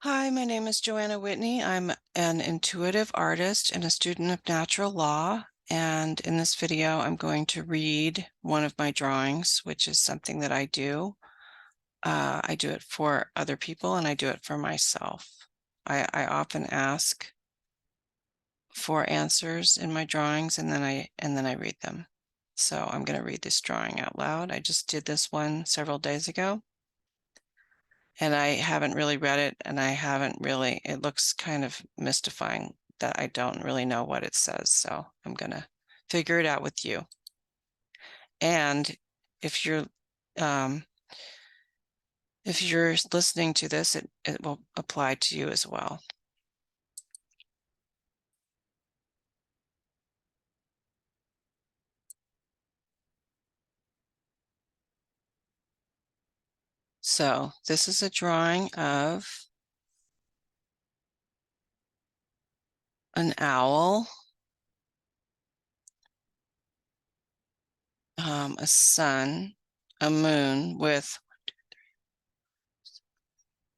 Hi, my name is Joanna Whitney. I'm an intuitive artist and a student of natural law. And in this video, I'm going to read one of my drawings, which is something that I do. I do it for other people and I do it for myself. I often ask for answers in my drawings and then I read them. So I'm going to read this drawing out loud. I just did this one several days ago. And I haven't really read it, and it looks kind of mystifying that I don't really know what it says. So I'm going to figure it out with you. And if you're listening to this, it will apply to you as well. So this is a drawing of an owl, a sun, a moon with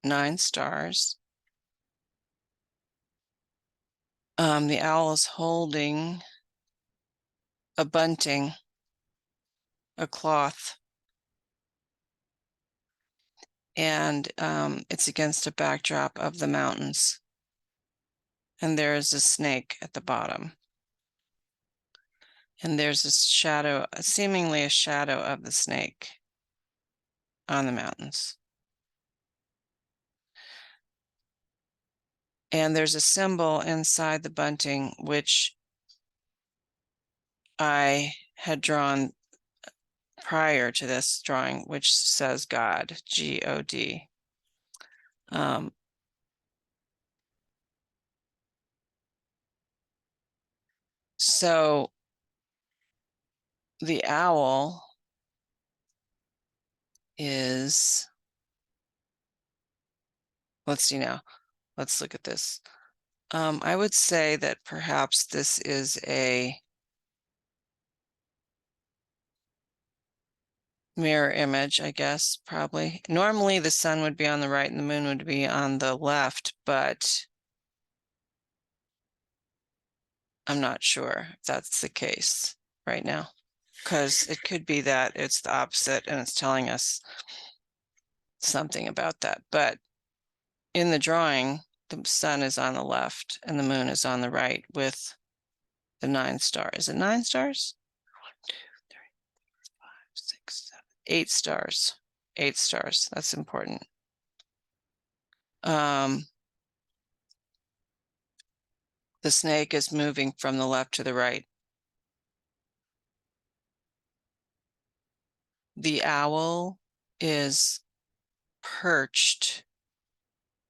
9 stars. The owl is holding a bunting, a cloth, and it's against a backdrop of the mountains. And there is a snake at the bottom. And there's a shadow, seemingly a shadow of the snake on the mountains. And there's a symbol inside the bunting, which I had drawn prior to this drawing, which says God, G-O-D. So the owl is, let's see now, let's look at this. I would say that perhaps this is a mirror image, I guess, probably. Normally the sun would be on the right and the moon would be on the left, but I'm not sure if that's the case right now, because it could be that it's the opposite and it's telling us something about that. But in the drawing, the sun is on the left and the moon is on the right with the 9 stars. Is it 9 stars? 1, 2, 3, 4, 5, 6, 7, 8 stars. 8 stars. That's important. The snake is moving from the left to the right. The owl is perched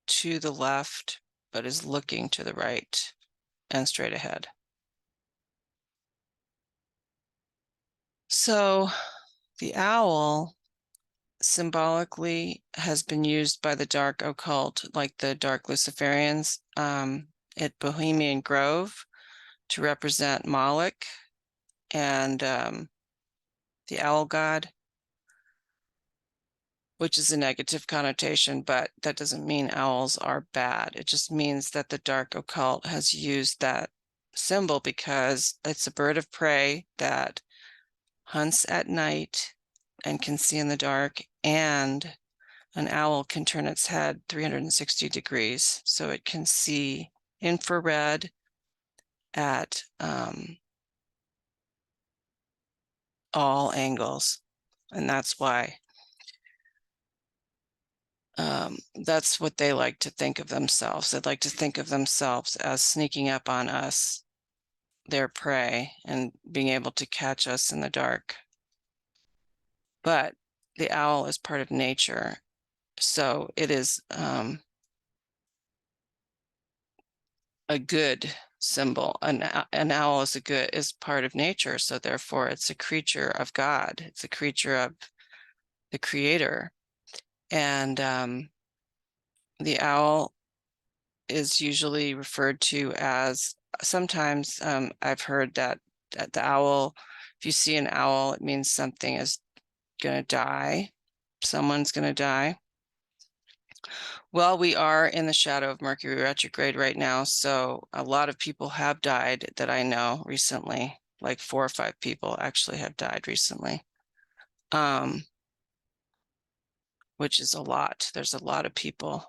to the left, but is looking to the right and straight ahead. So the owl symbolically has been used by the dark occult, like the dark Luciferians, at Bohemian Grove to represent Moloch and the owl god, which is a negative connotation, but that doesn't mean owls are bad. It just means that the dark occult has used that symbol because it's a bird of prey that hunts at night and can see in the dark, and an owl can turn its head 360 degrees, so it can see infrared at all angles, and that's why that's what they like to think of themselves. They'd like to think of themselves as sneaking up on us, their prey, and being able to catch us in the dark. But the owl is part of nature, so it is a good symbol. An owl is part of nature, so therefore it's a creature of God. It's a creature of the Creator, and the owl is usually referred to as, sometimes I've heard that the owl, if you see an owl, it means something is going to die. Someone's going to die. Well, we are in the shadow of Mercury retrograde right now, so a lot of people have died that I know recently. Like 4 or 5 people actually have died recently, which is a lot. There's a lot of people.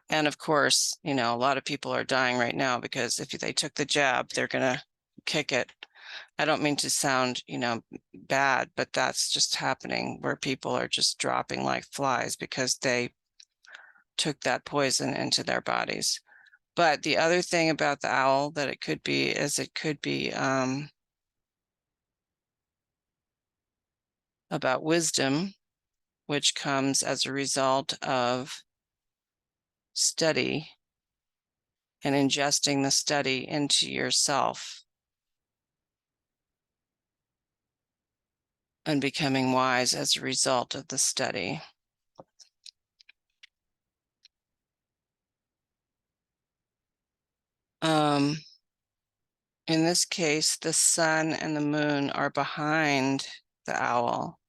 And of course, a lot of people are dying right now because if they took the jab, they're going to kick it. I don't mean to sound, bad, but that's just happening where people are just dropping like flies because they took that poison into their bodies. But the other thing about the owl that it could be is it could be about wisdom, which comes as a result of study and ingesting the study into yourself and becoming wise as a result of the study. In this case, the sun and the moon are behind the owl,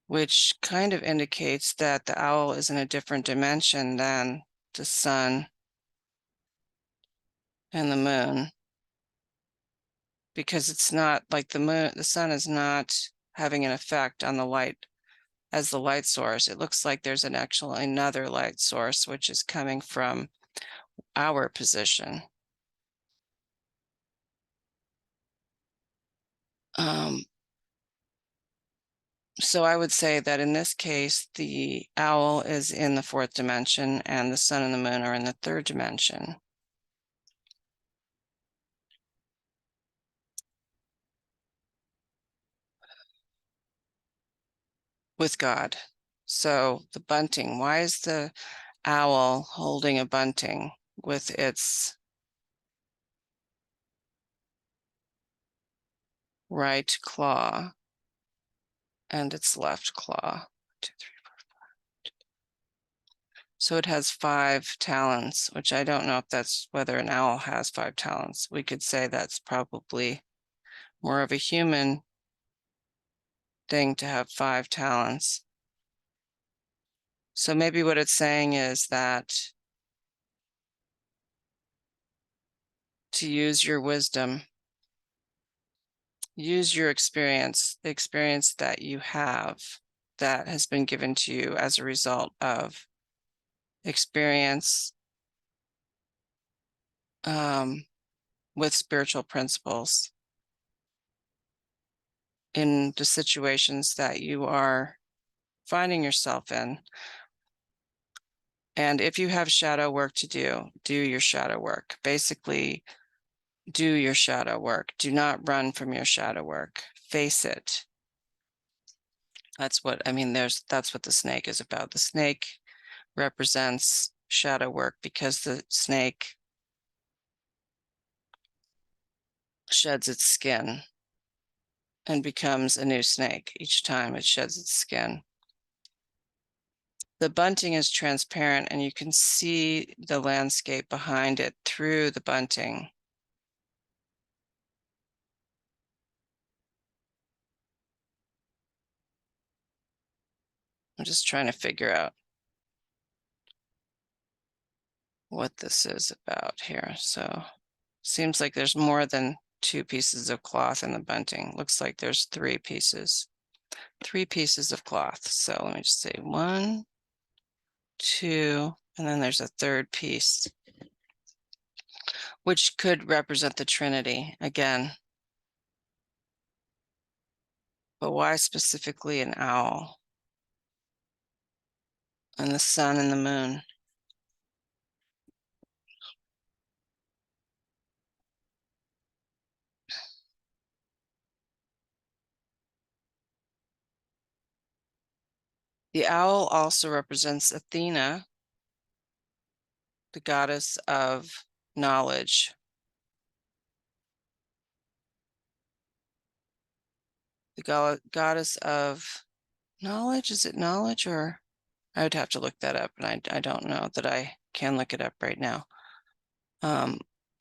which kind of indicates that the owl is in a different dimension than the sun and the moon, because it's not like the sun is not having an effect on the light as the light source. It looks like there's another light source, which is coming from our position. So I would say that in this case, the owl is in the 4th dimension and the sun and the moon are in the 3rd dimension. With God. So the bunting, why is the owl holding a bunting with its right claw and its left claw? 2, 3, 4, 5. So it has 5 talons, which I don't know if that's whether an owl has 5 talons. We could say that's probably more of a human thing to have 5 talons. So maybe what it's saying is that to use your wisdom, use your experience, the experience that you have that has been given to you as a result of experience with spiritual principles in the situations that you are finding yourself in. And if you have shadow work to do, do your shadow work. Basically, do your shadow work. Do not run from your shadow work. Face it. That's what that's what the snake is about. The snake represents shadow work because the snake sheds its skin and becomes a new snake each time it sheds its skin. The bunting is transparent and you can see the landscape behind it through the bunting. I'm just trying to figure out what this is about here. So seems like there's more than 2 pieces of cloth in the bunting. Looks like there's 3 pieces of cloth. So let me just say 1, 2, and then there's a 3rd piece, which could represent the Trinity again. But why specifically an owl and the sun and the moon? The owl also represents Athena, the goddess of knowledge. The goddess of knowledge, is it knowledge, or I would have to look that up, and I don't know that I can look it up right now.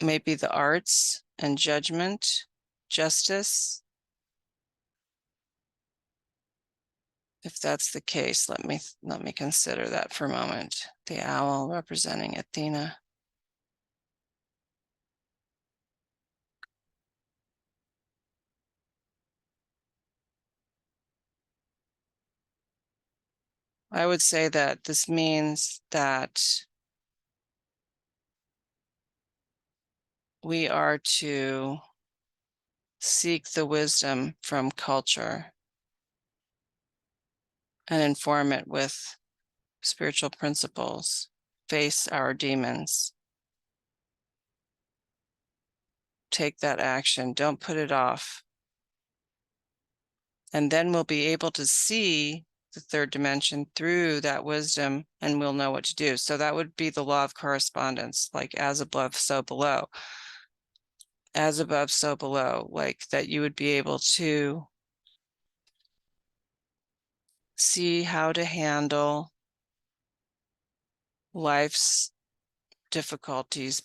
Maybe the arts and judgment, justice. If that's the case, let me consider that for a moment. The owl representing Athena. I would say that this means that we are to seek the wisdom from culture and inform it with spiritual principles, face our demons, take that action, don't put it off. And then we'll be able to see the third dimension through that wisdom, and we'll know what to do. So that would be the law of correspondence, like as above, so below. As above, so below, like that you would be able to see how to handle life's difficulties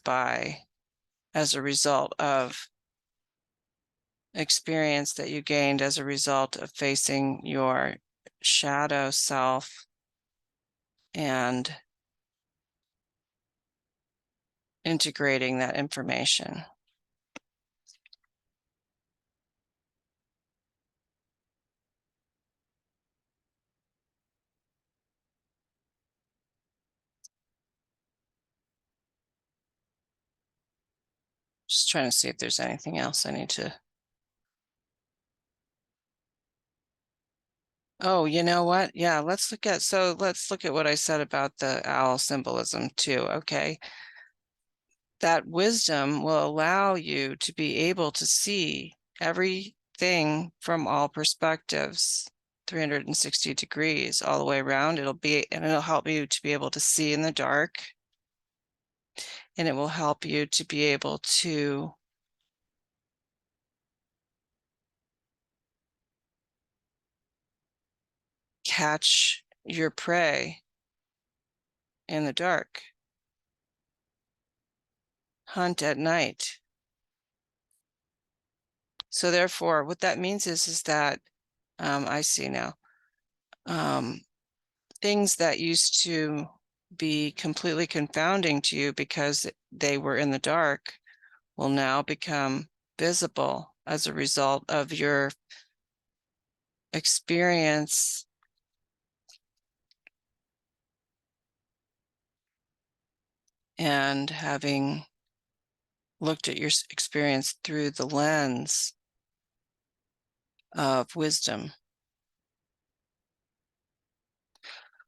as a result of experience that you gained as a result of facing your shadow self and integrating that information. Just trying to see if there's anything else I need to. Oh, you know what? Yeah, let's look at what I said about the owl symbolism too. Okay. That wisdom will allow you to be able to see everything from all perspectives, 360 degrees all the way around. It'll help you to be able to see in the dark, and it will help you to be able to catch your prey in the dark, hunt at night. So therefore, what that means is that I see now things that used to be completely confounding to you because they were in the dark will now become visible as a result of your experience and having looked at your experience through the lens of wisdom.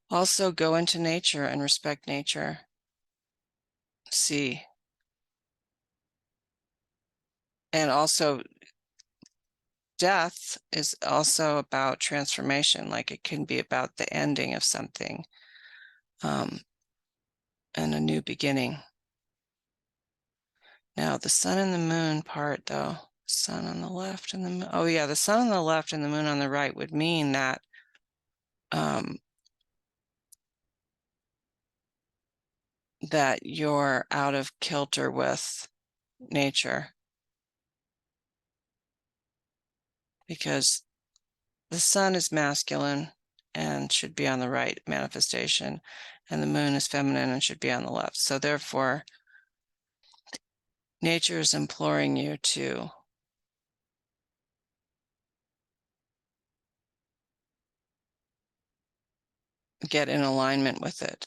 Also, go into nature and respect nature. See. And also, death is also about transformation. Like it can be about the ending of something and a new beginning. Now, the sun and the moon part, though, sun on the left and the moon. Oh, yeah, the sun on the left and the moon on the right would mean that that you're out of kilter with nature, because the sun is masculine and should be on the right manifestation, and the moon is feminine and should be on the left. So therefore, nature is imploring you to get in alignment with it.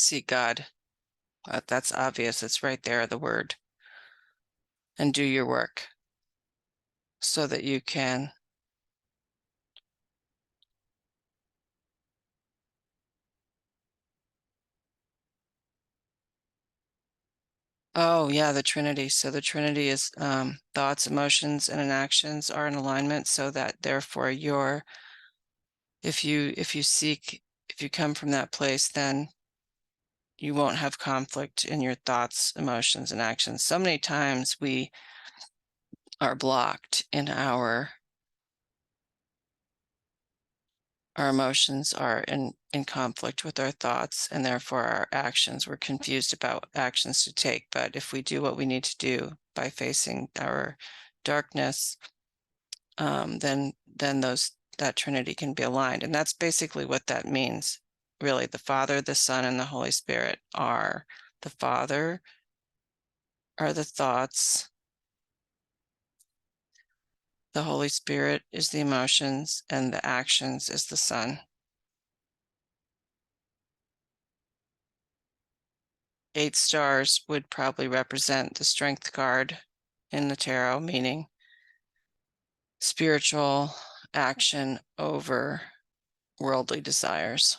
See God. That's obvious. It's right there, the word. And do your work so that you can Oh, yeah, the Trinity. So the Trinity is thoughts, emotions, and actions are in alignment, so that therefore if you come from that place, then you won't have conflict in your thoughts, emotions, and actions. So many times we are blocked in our emotions are in conflict with our thoughts, and therefore our actions, we're confused about actions to take. But if we do what we need to do by facing our darkness, then that Trinity can be aligned. And that's basically what that means. Really, the Father, the Son, and the Holy Spirit are the Father are the thoughts, the Holy Spirit is the emotions, and the actions is the Son. 8 stars would probably represent the strength card in the tarot, meaning spiritual action over worldly desires.